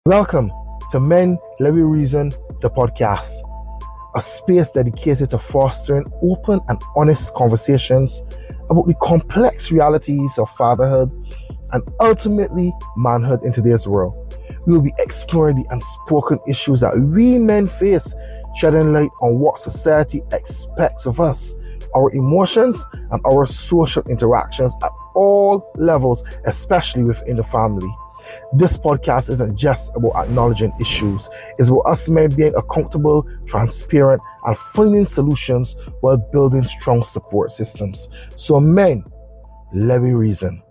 Welcome to Men Let Me Reason, the podcast, a space dedicated to fostering open and honest conversations about the complex realities of fatherhood and ultimately manhood in today's world. We will be exploring the unspoken issues that we men face, shedding light on what society expects of us, our emotions, and our social interactions at all levels, especially within the family. This podcast isn't just about acknowledging issues, it's about us men being accountable, transparent, and finding solutions while building strong support systems. So men, let me reason.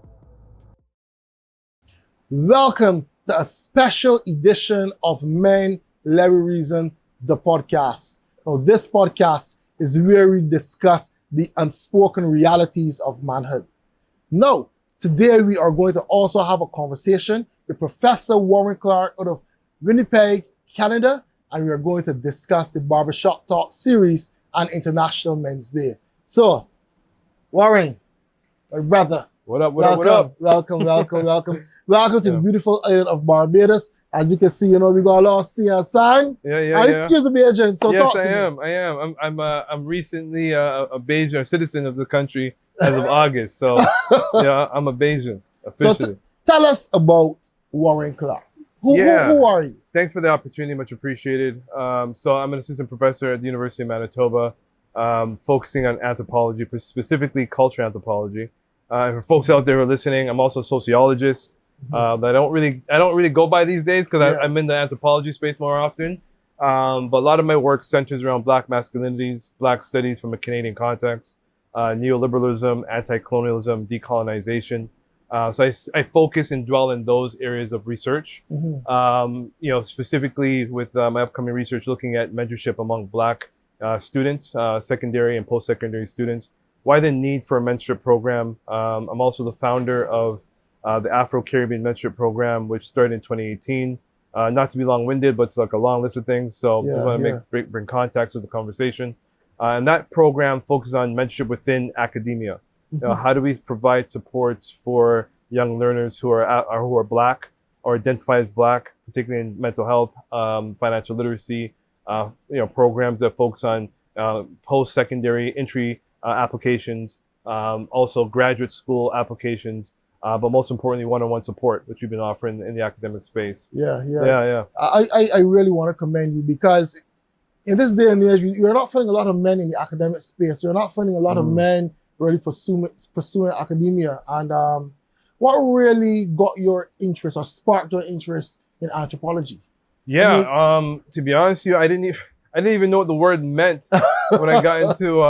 Welcome to a special edition of Men Let Me Reason, the podcast. Now, this podcast is where we discuss the unspoken realities of manhood. Now, today we are going to also have a conversation with Professor Clarke out of Winnipeg, Canada, and we are going to discuss the Barbershop Talks series and International Men's Day. So, Warren, my brother. What up, what up? Welcome to the beautiful island of Barbados. As you can see, we got a lot of sea sign. Yeah. Here's a Bajan, so yes, talk to me. I am. I'm recently a Bajan, a citizen of the country as of August. So, yeah, I'm a Bajan, officially. So tell us about Warren Clarke. Who are you? Thanks for the opportunity, much appreciated. So I'm an assistant professor at the University of Manitoba, focusing on anthropology, specifically culture anthropology. For folks out there who are listening, I'm also a sociologist. I don't really go by these days because I'm in the anthropology space more often. But a lot of my work centers around Black masculinities, Black studies from a Canadian context, neoliberalism, anti-colonialism, decolonization. So I focus and dwell in those areas of research. Specifically with my upcoming research looking at mentorship among Black students, secondary and post-secondary students. Why the need for a mentorship program? I'm also the founder of the Afro-Caribbean Mentorship Program, which started in 2018. Not to be long-winded, but it's like a long list of things. So just want to bring context to the conversation. And that program focuses on mentorship within academia. How do we provide supports for young learners who are Black or identify as Black, particularly in mental health, financial literacy, programs that focus on post-secondary entry applications, also graduate school applications, but most importantly, one-on-one support, which we've been offering in the academic space. Yeah. I really want to commend you because in this day and age, you're not finding a lot of men in the academic space. You're not finding a lot of men really pursuing academia. And what really got your interest or sparked your interest in anthropology? To be honest with you, I didn't even know what the word meant when I got into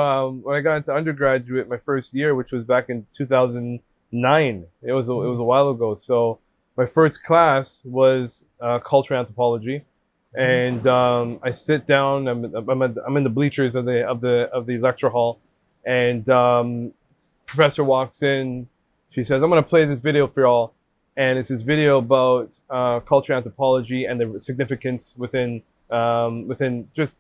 undergraduate my first year, which was back in 2009. It was a while ago. So my first class was cultural anthropology, and I sit down. I'm in the bleachers of the lecture hall, and professor walks in. She says, "I'm going to play this video for y'all," and it's this video about cultural anthropology and the significance within just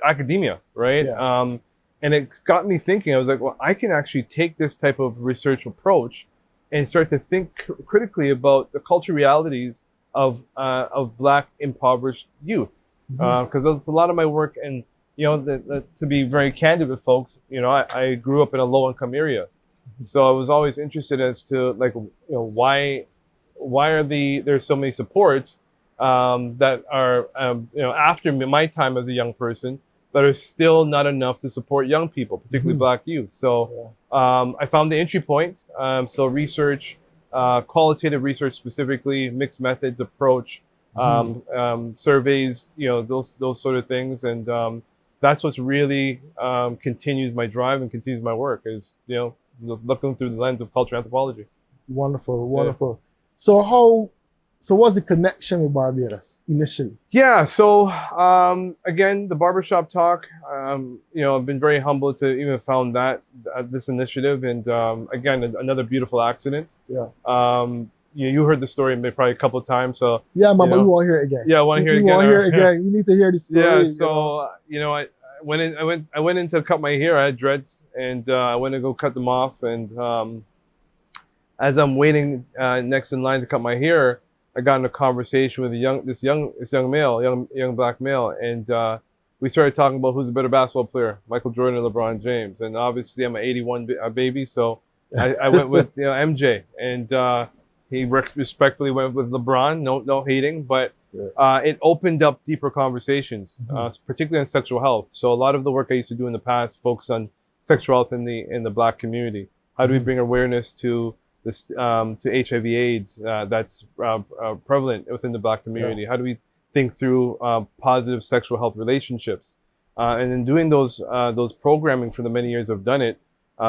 academia, right? Yeah. And it got me thinking. I was like, well, I can actually take this type of research approach and start to think critically about the cultural realities of Black impoverished youth, because that's a lot of my work. And to be very candid with folks, I grew up in a low-income area, so I was always interested as to why are there's so many supports that are after my time as a young person, that are still not enough to support young people, particularly Black youth. So I found the entry point. So research, qualitative research specifically, mixed methods approach, surveys, those sort of things. And that's what's really continues my drive and continues my work, is looking through the lens of cultural anthropology. Wonderful. So what's the connection with Barbados initially? Yeah, so again, the Barbershop Talk, I've been very humbled to even found this initiative, and again, another beautiful accident. Yeah. You heard the story probably a couple of times, so yeah, but we want to hear it again. Yeah, I want to hear it again. We want to hear it again. We need to hear the story. Yeah, so I went in to cut my hair. I had dreads, and I went to go cut them off, and as I'm waiting next in line to cut my hair, I got in a conversation with this young black male, and we started talking about who's a better basketball player, Michael Jordan or LeBron James. And obviously, I'm an '81 baby, so I went with MJ, and he respectfully went with LeBron. No hating, but it opened up deeper conversations, particularly on sexual health. So a lot of the work I used to do in the past focused on sexual health in the Black community. How do we bring awareness to this to HIV/AIDS that's prevalent within the Black community? How do we think through positive sexual health relationships? And in doing those programming for the many years I've done it,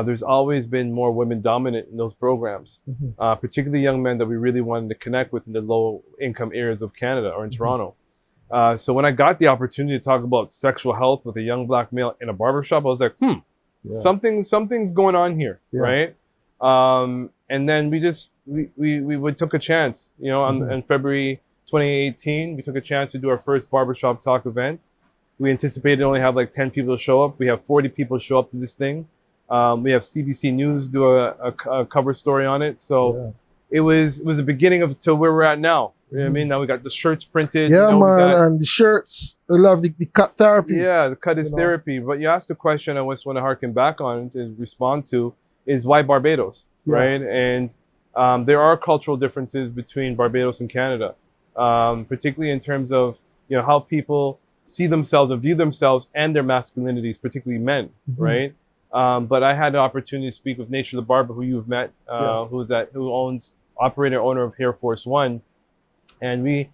there's always been more women dominant in those programs, particularly young men that we really wanted to connect with in the low income areas of Canada or in Toronto. So when I got the opportunity to talk about sexual health with a young Black male in a barbershop, I was like, something's going on here, right? And then we took a chance, you know, in February 2018, we took a chance to do our first Barbershop Talk event. We anticipated only have like 10 people show up. We have 40 people show up to this thing. We have CBC News do a cover story on it. So it was a beginning to where we're at now. You know what I mean? Now we got the shirts printed. Yeah, and the shirts. I love the cut therapy. Yeah, the cut is therapy. But you asked a question I just want to harken back on to respond to is why Barbados, right? And there are cultural differences between Barbados and Canada, particularly in terms of, you know, how people see themselves and view themselves and their masculinities, particularly men, right? But I had the opportunity to speak with Nature the Barber, who you've met, who owns owner of Hair Force One, and when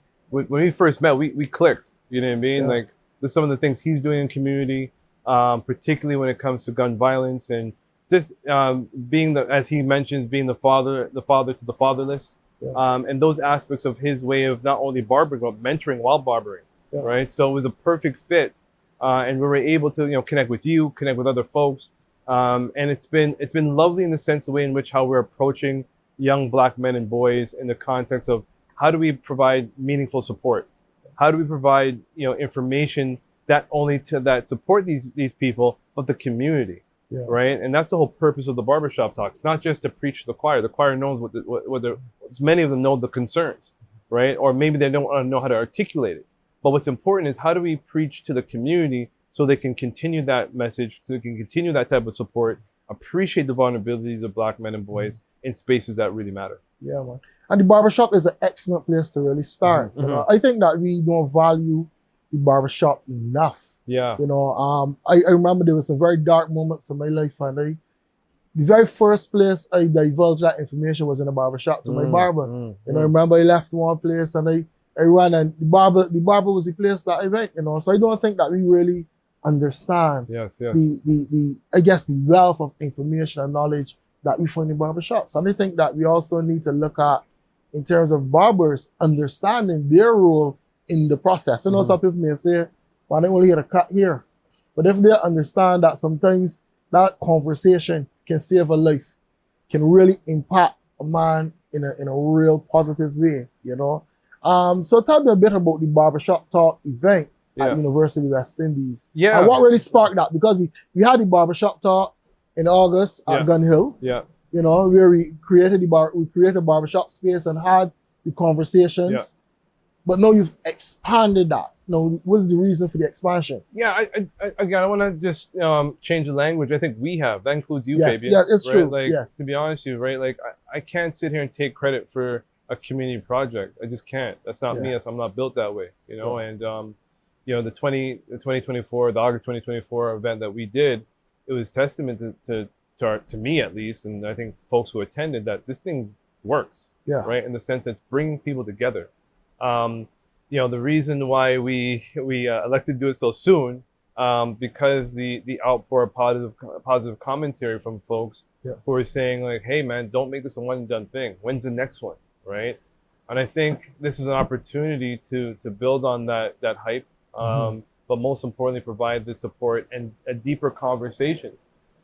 we first met, we clicked. You know what I mean? Like there's some of the things he's doing in community, particularly when it comes to gun violence and just being as he mentions, being the father to the fatherless, and those aspects of his way of not only barbering but mentoring while barbering, right? So it was a perfect fit, and we were able to, you know, connect with you, connect with other folks. And it's been lovely in the sense, the way in which how we're approaching young Black men and boys in the context of how do we provide meaningful support? How do we provide, you know, information that support these people, but the community, right? And that's the whole purpose of the Barbershop Talk. It's not just to preach to the choir. The choir knows many of them know the concerns, right? Or maybe they don't know how to articulate it. But what's important is how do we preach to the community so they can continue that message, so they can continue that type of support, appreciate the vulnerabilities of Black men and boys in spaces that really matter. Yeah, man. And the barbershop is an excellent place to really start. You know? I think that we don't value the barbershop enough. Yeah. You know, I remember there was some very dark moments in my life, and the very first place I divulged that information was in a barbershop to my barber. You know, I remember I left one place and I ran, and the barber was the place that I went, you know. So I don't think that we really understand I guess the wealth of information and knowledge that we find in barbershops. And I think that we also need to look at, in terms of barbers, understanding their role in the process. You know, some people may say, well, I only get a cut here. But if they understand that sometimes that conversation can save a life, can really impact a man in a real positive way, you know. So tell me a bit about the Barbershop Talk event at University of West Indies. Yeah. And what really sparked that? Because we had the Barbershop Talk in August at Gun Hill. Yeah. You know, where we created a barbershop space and had the conversations. Yeah. But now you've expanded that. Now, what's the reason for the expansion? Yeah, I want to just change the language. I think we have. That includes you, Fabian. Yeah, it's true. Like, yes. To be honest with you, right? Like, I can't sit here and take credit for a community project. I just can't. That's not me. I'm not built that way, you know? And, you know, the August 2024 event that we did, it was testament to me at least, and I think folks who attended, that this thing works, right? In the sense that it's bringing people together. You know, the reason why we elected to do it so soon, because the outpour of positive commentary from folks who are saying like, hey man, don't make this a one and done thing. When's the next one, right? And I think this is an opportunity to build on that hype, but most importantly, provide the support and a deeper conversation.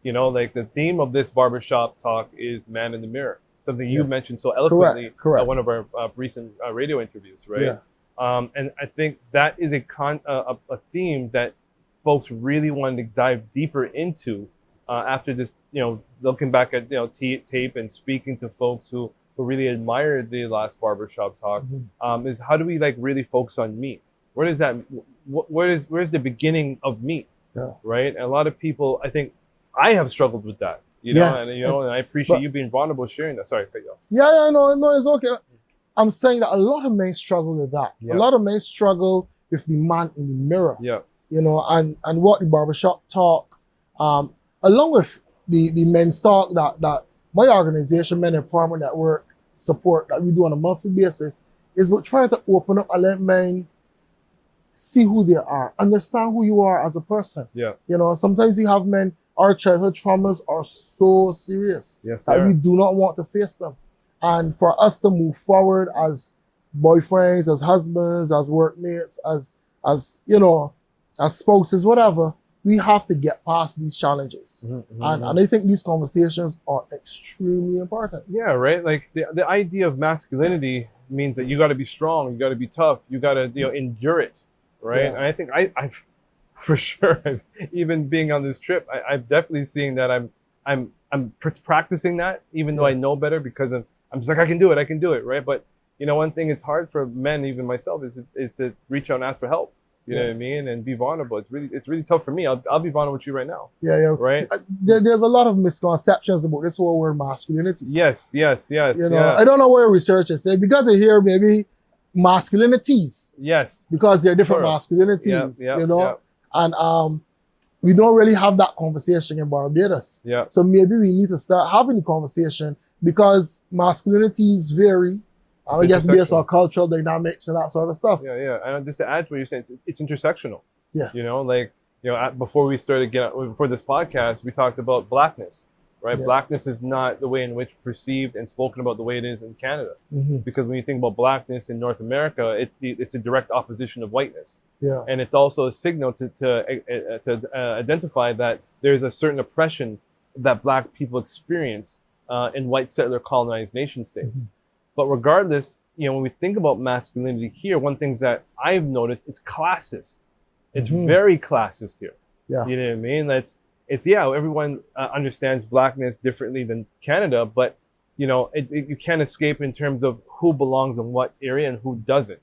You know, like the theme of this Barbershop Talk is man in the mirror, something you mentioned so eloquently at one of our recent radio interviews, right? Yeah. And I think that is a theme that folks really wanted to dive deeper into after this, you know, looking back at, you know, tape and speaking to folks who who really admired the last Barbershop Talk, is how do we like really focus on meat? Where does that, where's the beginning of meat? Yeah. Right? And a lot of people, I think, I have struggled with that. You know, Yes. and I appreciate you being vulnerable, sharing that. Sorry, cut you off. Yeah, no, it's okay. I'm saying that a lot of men struggle with that. Yeah. A lot of men struggle with the man in the mirror. Yeah. You know, and what the Barbershop Talk, along with the men's talk that my organization, Men Empowerment Network, support that we do on a monthly basis, is about trying to open up and let men see who they are, understand who you are as a person. Yeah. You know, sometimes you have men, our childhood traumas are so serious that we do not want to face them. And for us to move forward as boyfriends, as husbands, as workmates, as you know, as spouses, whatever, we have to get past these challenges. And I think these conversations are extremely important. Yeah, right. Like the idea of masculinity means that you got to be strong, you got to be tough, you got to endure it, right? And I think I've for sure, even being on this trip, I've definitely seen that I'm practicing that, even though I know better, because I'm just like I can do it, right? But you know, one thing it's hard for men, even myself, is to reach out and ask for help. You know what I mean? And be vulnerable. It's really tough for me. I'll be vulnerable with you right now. Yeah. Right? There's a lot of misconceptions about this whole word masculinity. Yes. You know, I don't know where researchers say, because they hear maybe masculinities. Yes. Because they're different masculinities, you know? And we don't really have that conversation in Barbados. Yeah. So maybe we need to start having the conversation, because masculinities vary. I guess based on cultural dynamics and that sort of stuff. Yeah. And just to add to what you're saying, it's intersectional. Yeah. You know, like, you know, before this podcast, we talked about blackness, right? Yeah. Blackness is not the way in which perceived and spoken about the way it is in Canada. Because when you think about blackness in North America, it's a direct opposition of whiteness. Yeah. And it's also a signal to identify that there's a certain oppression that black people experience in white settler colonized nation states. But regardless, you know, when we think about masculinity here, one thing that I've noticed, it's classist. It's very classist here. Yeah. You know what I mean? It's everyone understands blackness differently than Canada, but you know, you can't escape in terms of who belongs in what area and who doesn't,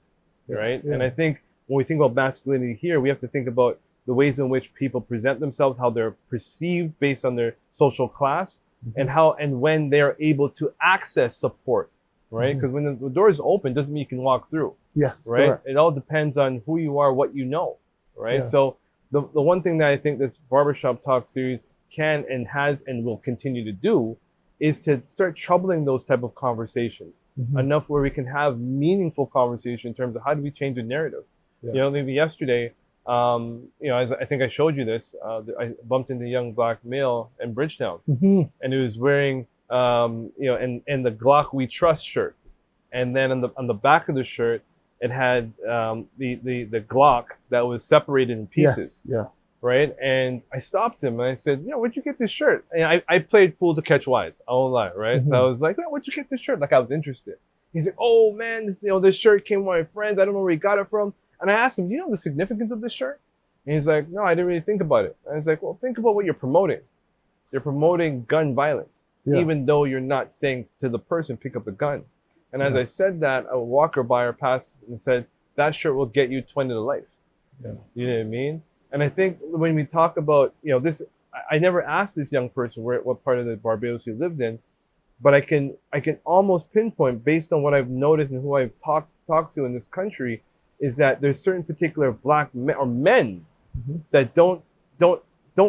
right? And I think when we think about masculinity here, we have to think about the ways in which people present themselves, how they're perceived based on their social class, and how and when they're able to access support. Right? Because when the door is open, doesn't mean you can walk through. Yes. Right? Correct. It all depends on who you are, what you know. Right? Yeah. So the one thing that I think this Barbershop Talk series can and has and will continue to do is to start troubling those type of conversations enough where we can have meaningful conversation in terms of how do we change the narrative. You know, maybe yesterday, you know, as I think I showed you this, I bumped into a young black male in Bridgetown, and he was wearing you know, and the Glock We Trust shirt, and then on the back of the shirt, it had the Glock that was separated in pieces. Yes. Yeah. Right. And I stopped him and I said, you know, where'd you get this shirt? And I played fool to catch wise. I won't lie. Right. So I was like, where'd you get this shirt? Like I was interested. He's like, oh man, this shirt came from my friends. I don't know where he got it from. And I asked him, do you know the significance of this shirt? And he's like, no, I didn't really think about it. And I was like, well, think about what you're promoting. You're promoting gun violence. Even though you're not saying to the person, pick up the gun. And as I said that, a walker by our passed and said, that shirt will get you 20 to life. You know what I mean? And I think when we talk about, you know, this, I never asked this young person what part of the Barbados he lived in, but I can almost pinpoint based on what I've noticed and who I've talked to in this country, is that there's certain particular black men or men that don't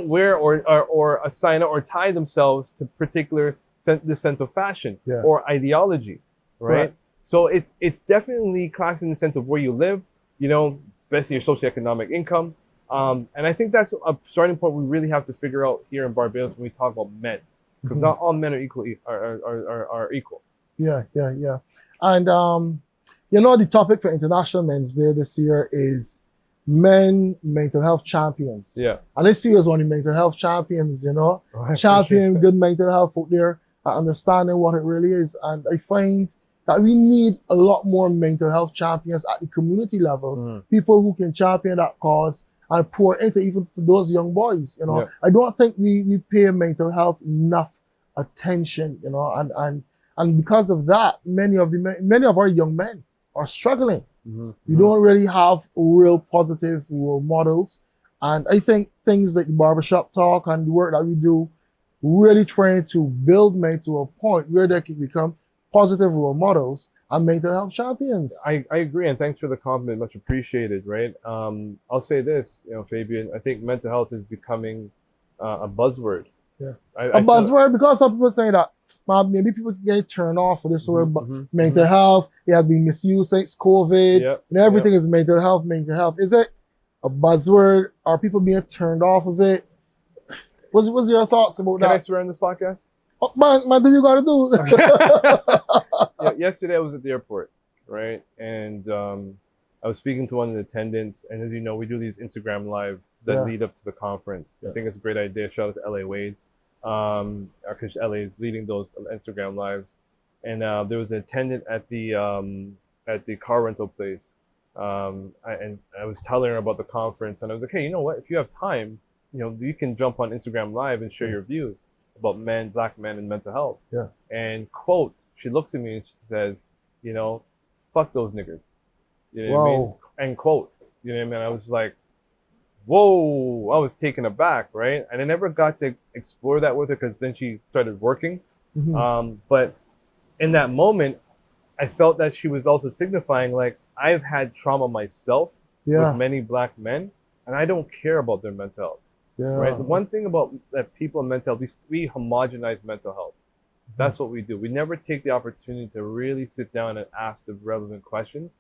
wear or assign or tie themselves to particular this sense of fashion or ideology, right? So it's definitely class in the sense of where you live, you know, based on your socioeconomic income, and I think that's a starting point we really have to figure out here in Barbados when we talk about men, because not all men are equal. Yeah. And you know, the topic for International Men's Day this year is men mental health champions. Yeah. And this year is one of the mental health champions, you know, champion good mental health out there, understanding what it really is. And I find that we need a lot more mental health champions at the community level, people who can champion that cause and pour into even those young boys, you know. I don't think we pay mental health enough attention, you know, And because of that, many of our young men are struggling. Mm-hmm. We don't really have real positive role models. And I think things like the Barbershop Talk and the work that we do really trying to build men to a point where they can become positive role models and mental health champions. I agree, and thanks for the compliment, much appreciated, right? I'll say this, Fabian, I think mental health is becoming a buzzword. Yeah. A buzzword because some people say that maybe people get turned off for this word, but mental health, it has been misused since COVID, and everything is mental health, mental health. Is it a buzzword? Are people being turned off of it? What's your thoughts about that? Can I swear on this podcast? Oh, man, do you gotta do? Yesterday I was at the airport, right? And I was speaking to one of the attendants, and as you know, we do these Instagram live that lead up to the conference. I think it's a great idea. Shout out to LA Wade, because LA is leading those Instagram lives. And there was an attendant at the car rental place, and I was telling her about the conference, and I was like, hey, you know what? If you have time, you can jump on Instagram live and share your views about black men and mental health. Yeah. And quote, she looks at me and she says, fuck those niggers. You know Whoa. what I mean? And quote, you know what I mean? I was like, whoa, I was taken aback, right? And I never got to explore that with her because then she started working. But in that moment, I felt that she was also signifying like, I've had trauma myself with many black men, and I don't care about their mental health. Right. The one thing about that people in mental health, we homogenize mental health. That's what we do. We never take the opportunity to really sit down and ask the relevant questions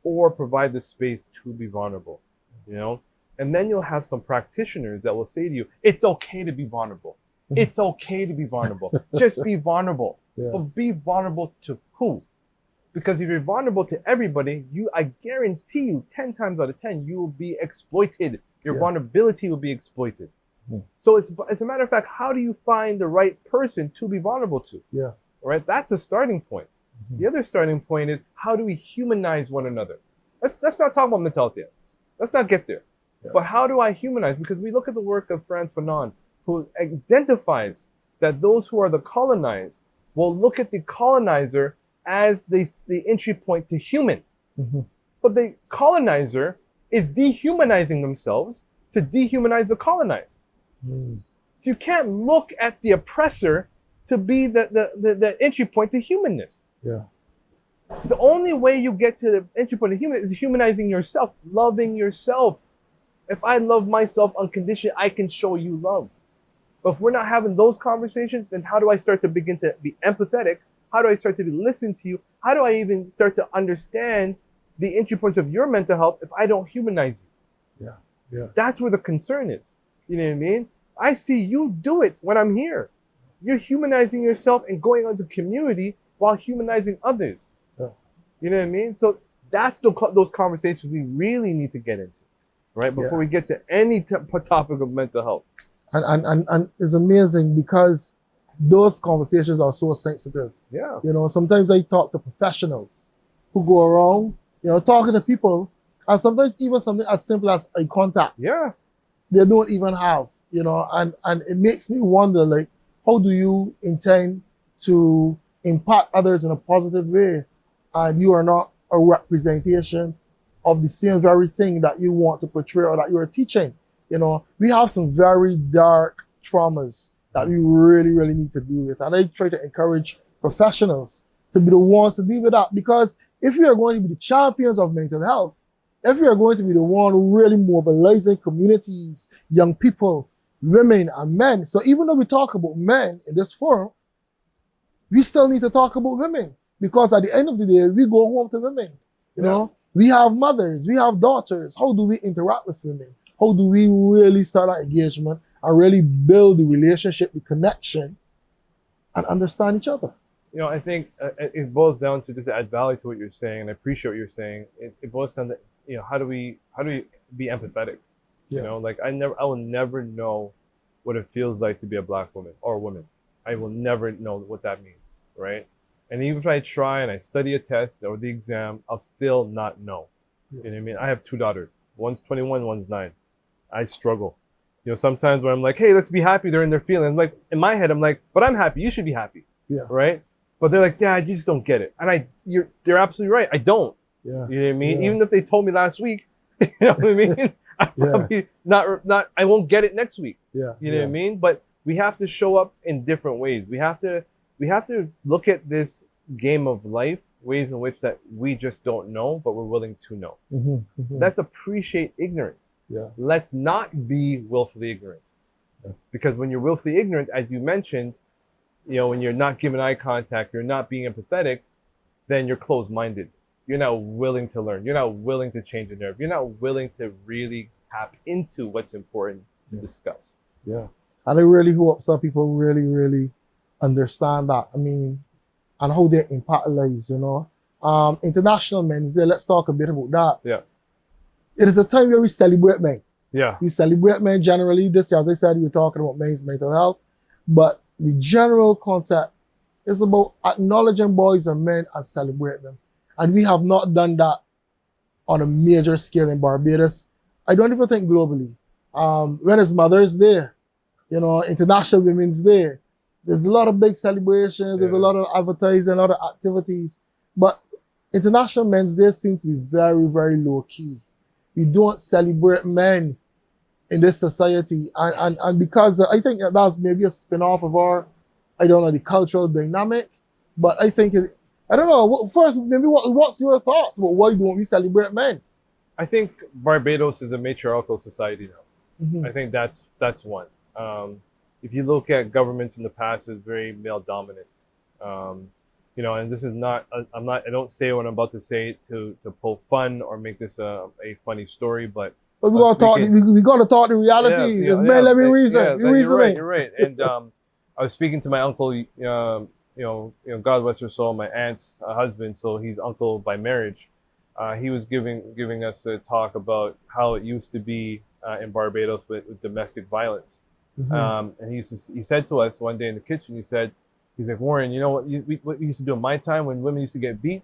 or provide the space to be vulnerable, And then you'll have some practitioners that will say to you, it's okay to be vulnerable. It's okay to be vulnerable. Just be vulnerable. But be vulnerable to who? Because if you're vulnerable to everybody, I guarantee you 10 times out of 10, you will be exploited. Your vulnerability will be exploited. So as a matter of fact, how do you find the right person to be vulnerable to? All right, that's a starting point. The other starting point is, how do we humanize one another? Let's not talk about mental health yet. Let's not get there. But how do I humanize? Because we look at the work of Frantz Fanon, who identifies that those who are the colonized will look at the colonizer as the entry point to human. But the colonizer is dehumanizing themselves to dehumanize the colonized. So you can't look at the oppressor to be the entry point to humanness. The only way you get to the entry point to human is humanizing yourself, loving yourself. If I love myself unconditionally, I can show you love. But if we're not having those conversations, then how do I start to begin to be empathetic? How do I start to listen to you? How do I even start to understand the entry points of your mental health if I don't humanize you? That's where the concern is. You know what I mean? I see you do it when I'm here. You're humanizing yourself and going on to community while humanizing others. You know what I mean? So that's those conversations we really need to get into, right? Before we get to any topic of mental health. And it's amazing because those conversations are so sensitive. Sometimes I talk to professionals who go around, talking to people, and sometimes even something as simple as a contact. They don't even have, and it makes me wonder, like, how do you intend to impact others in a positive way, and you are not a representation of the same very thing that you want to portray or that you are teaching? We have some very dark traumas that we really, really need to deal with. And I try to encourage professionals to be the ones to deal with that. Because if we are going to be the champions of mental health, if we are going to be the one really mobilizing communities, young people, women and men. So even though we talk about men in this forum, we still need to talk about women. Because at the end of the day, we go home to women. We have mothers, we have daughters. How do we interact with women? How do we really start our engagement and really build the relationship, the connection, and understand each other? I think it boils down to, just to add value to what you're saying, and I appreciate what you're saying. It boils down to, how do we be empathetic? I will never know what it feels like to be a black woman or a woman. I will never know what that means, right? And even if I try and I study a test or the exam, I'll still not know. You know what I mean? I have 2 daughters. One's 21, one's 9. I struggle. Sometimes when I'm like, hey, let's be happy, they're in their feelings. Like, in my head, I'm like, but I'm happy. You should be happy. Right? But they're like, Dad, you just don't get it. And they're absolutely right. I don't. Yeah. You know what I mean? Yeah. Even if they told me last week, you know what I mean? I probably I won't get it next week. Yeah. You know what I mean? But we have to show up in different ways. We have to look at this game of life, ways in which that we just don't know, but we're willing to know. Let's appreciate ignorance. Yeah. Let's not be willfully ignorant. Yeah. Because when you're willfully ignorant, as you mentioned, you know, when you're not giving eye contact, you're not being empathetic, then you're closed-minded. You're not willing to learn. You're not willing to change a nerve. You're not willing to really tap into what's important to discuss. Yeah. And I really hope some people really, really understand that. I mean, and how they impact lives, you know. International Men's Day, let's talk a bit about that. Yeah. It is a time where we celebrate men. Yeah. We celebrate men generally. This year, as I said, we're talking about men's mental health. But the general concept is about acknowledging boys and men and celebrating them. And we have not done that on a major scale in Barbados. I don't even think globally. When it's Mother's Day, you know, International Women's Day, there's a lot of big celebrations, there's a lot of advertising, a lot of activities. But International Men's Day seems to be very, very low key. We don't celebrate men in this society. And because I think that's maybe a spin-off of our, I don't know, the cultural dynamic. But I think, I don't know, first, maybe what's your thoughts about why don't we celebrate men? I think Barbados is a matriarchal society now. I think that's one. If you look at governments in the past, it's very male dominant. You know, and this is not, I don't say what I'm about to say to poke fun or make this a funny story, but we gotta talk the reality. There's men every reason. You're right. And I was speaking to my uncle, you know, God bless her soul, my aunt's husband, so he's uncle by marriage. He was giving us a talk about how it used to be in Barbados with domestic violence. And he said to us one day in the kitchen, he's like, Warren, you know what we used to do in my time when women used to get beat?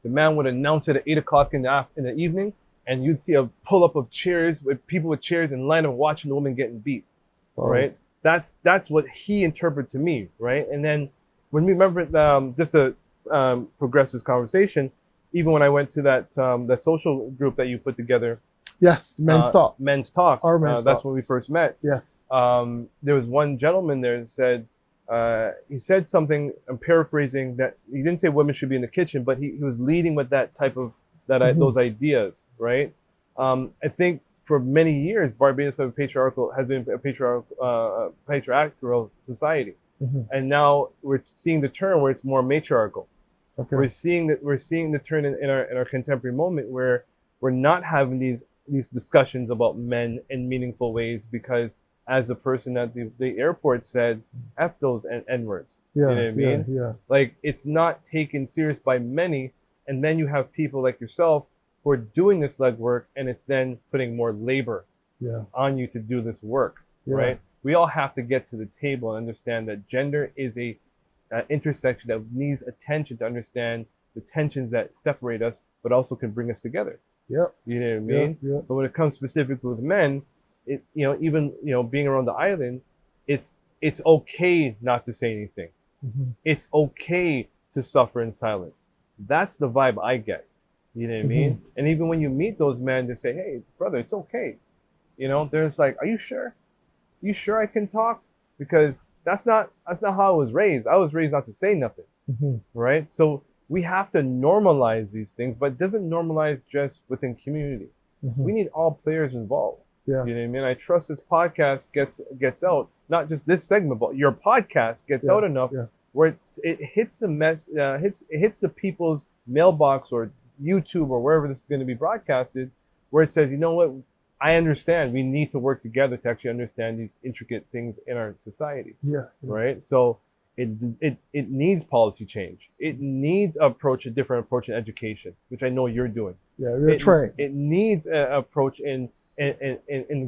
The man would announce it at 8 o'clock in the evening, and you'd see a pull-up of chairs with people with chairs in line of watching the woman getting beat, right? That's what he interpreted to me, right? And then when we remember, just to progress this conversation, even when I went to that social group that you put together. Yes, Men's Talk. Men's Talk. Our Men's That's Talk. when we first met. Yes. There was one gentleman there that said, he said something, I'm paraphrasing, that he didn't say women should be in the kitchen, but he was leading with that type of, those ideas, right? I think for many years, Barbados has been a patriarchal society. And now we're seeing the turn where it's more matriarchal. Okay. We're seeing the turn in our contemporary moment where we're not having these discussions about men in meaningful ways, because as a person at the airport said, F those N-words. You know what I mean? Yeah. Like, it's not taken serious by many, and then you have people like yourself who are doing this legwork, and it's then putting more labor on you to do this work, right? We all have to get to the table and understand that gender is a intersection that needs attention to understand the tensions that separate us, but also can bring us together. Yep. You know what I mean? Yep. But when it comes specifically with men, even being around the island, it's okay not to say anything. It's okay to suffer in silence. That's the vibe I get. You know what I mean? And even when you meet those men, they say, "Hey, brother, it's okay." You know, there's like, "Are you sure? You sure I can talk?" Because that's not how I was raised. I was raised not to say nothing, right? So we have to normalize these things, but it doesn't normalize just within community. We need all players involved. You know what I mean? I trust this podcast gets out, not just this segment, but your podcast gets out enough where it hits hits the people's mailbox or YouTube or wherever this is going to be broadcasted, where it says, you know what, I understand. We need to work together to actually understand these intricate things in our society. Right. So it needs policy change. It needs a different approach in education, which I know you're doing. We're trying. It needs an approach in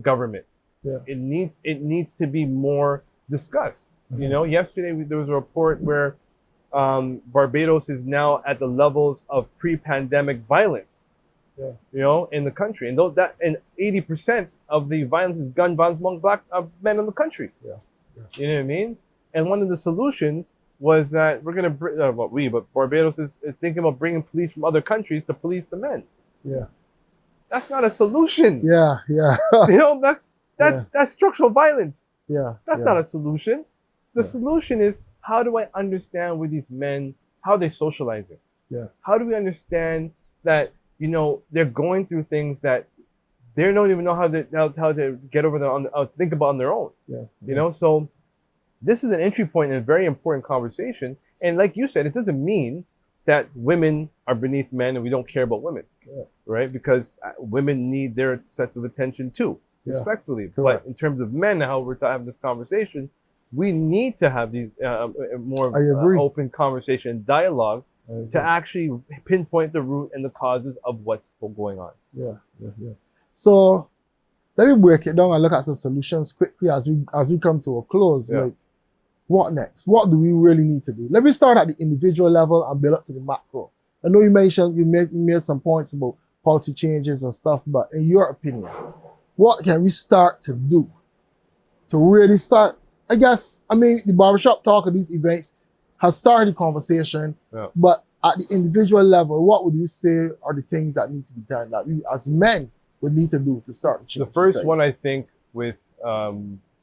government. It needs to be more discussed. You know, yesterday there was a report where Barbados is now at the levels of pre-pandemic violence. You know, in the country, and 80% of the violence is gun violence among black men in the country. You know what I mean? And one of the solutions was that we're going to bring, but Barbados is thinking about bringing police from other countries to police the men. Yeah. That's not a solution. Yeah. Yeah. You know, that's structural violence. Yeah. That's not a solution. The solution is, how do I understand with these men, how they socializing? Yeah. How do we understand that, you know, they're going through things that they don't even know how to get over think about on their own. Yeah. You know, so this is an entry point in a very important conversation. And like you said, it doesn't mean that women are beneath men and we don't care about women, right? Because women need their sets of attention too, respectfully. Correct. But in terms of men, how we're having this conversation, we need to have these more open conversation and dialogue to actually pinpoint the root and the causes of what's going on. Yeah. So let me break it down and look at some solutions quickly as we come to a close. Yeah. Like, what next? What do we really need to do? Let me start at the individual level and build up to the macro. I know you made some points about policy changes and stuff, but in your opinion, what can we start to do to really start? I guess, I mean, the Barbershop Talk of these events has started the conversation, but at the individual level, what would you say are the things that need to be done that we as men would need to do to start the change? The first one, I think, with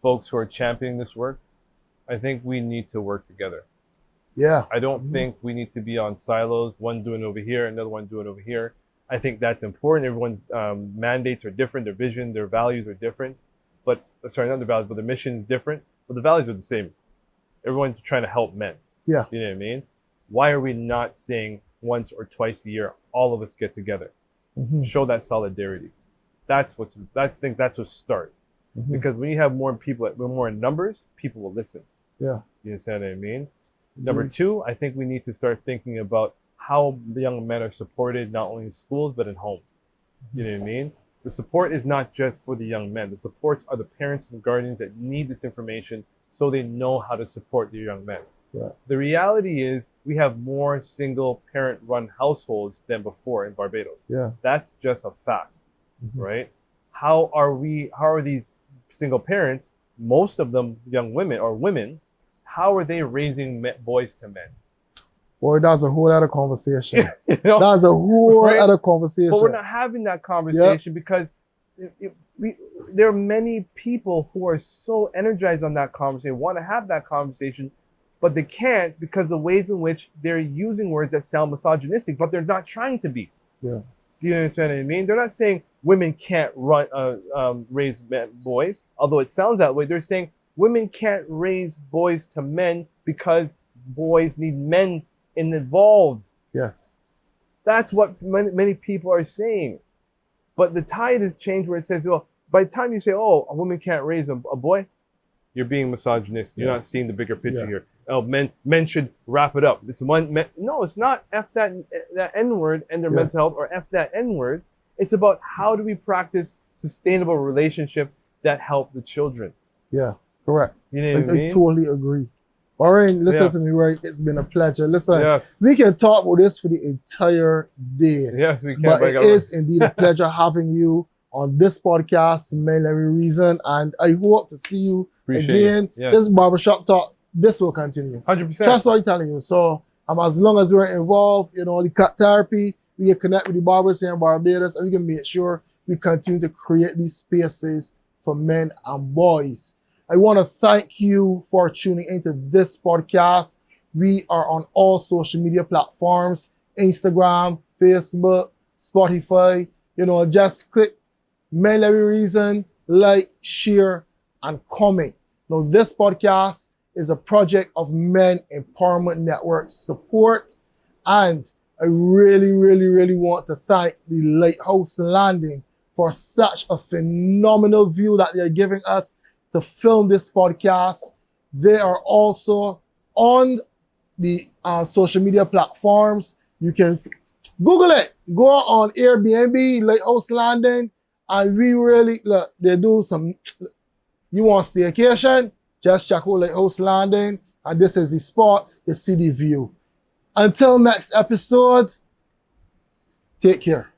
folks who are championing this work, I think we need to work together. Yeah. I don't think we need to be on silos, one doing over here, another one doing over here. I think that's important. Everyone's mandates are different, their vision, their values are different. But, sorry, not the values, but the mission is different. But the values are the same. Everyone's trying to help men. Yeah. You know what I mean? Why are we not saying once or twice a year, all of us get together? Show that solidarity. I think that's a start. Because when you have more people, more in numbers, people will listen. Yeah. You understand what I mean? Number two, I think we need to start thinking about how the young men are supported, not only in schools, but in homes. You know what I mean? The support is not just for the young men. The supports are the parents and guardians that need this information so they know how to support their young men. Yeah. The reality is we have more single parent run households than before in Barbados. Yeah. That's just a fact, right? How are these single parents, most of them young women or women, how are they raising boys to men? Boy, that's a whole other conversation. You know? That's a whole other conversation. But we're not having that conversation because there are many people who are so energized on that conversation, want to have that conversation, but they can't because the ways in which they're using words that sound misogynistic, but they're not trying to be. Yeah. Do you understand what I mean? They're not saying women can't raise boys, although it sounds that way. They're saying women can't raise boys to men because boys need men involved. Yes. That's what many people are saying. But the tide has changed where it says, well, by the time you say, oh, a woman can't raise a boy, you're being misogynist. You're not seeing the bigger picture here. Oh, men should wrap it up. This one, no, it's not F that N-word and their mental health or F that N-word. It's about how do we practice sustainable relationships that help the children. Yeah, correct. You know what I mean? I totally agree. Warren, listen to me, right? It's been a pleasure. Listen, we can talk about this for the entire day. Yes, we can. But it is indeed a pleasure having you on this podcast, Men Every Reason. And I hope to see you again. This Barbershop Talk, this will continue. 100%. That's what I'm telling you. So as long as we're involved, the cut therapy, we can connect with the barbers here in Barbados, and we can make sure we continue to create these spaces for men and boys. I want to thank you for tuning into this podcast. We are on all social media platforms, Instagram, Facebook, Spotify. Just click Men Every Reason, like, share, and comment. Now, this podcast is a project of Men Empowerment Network support, and I really, really, really want to thank the Lighthouse Landing for such a phenomenal view that they're giving us to film this podcast. They are also on the social media platforms. You can Google it. Go on Airbnb, Lighthouse Landing, and we really, look, they do some, you want staycation, just check out Lighthouse Landing, and this is the spot, you see the view. Until next episode, take care.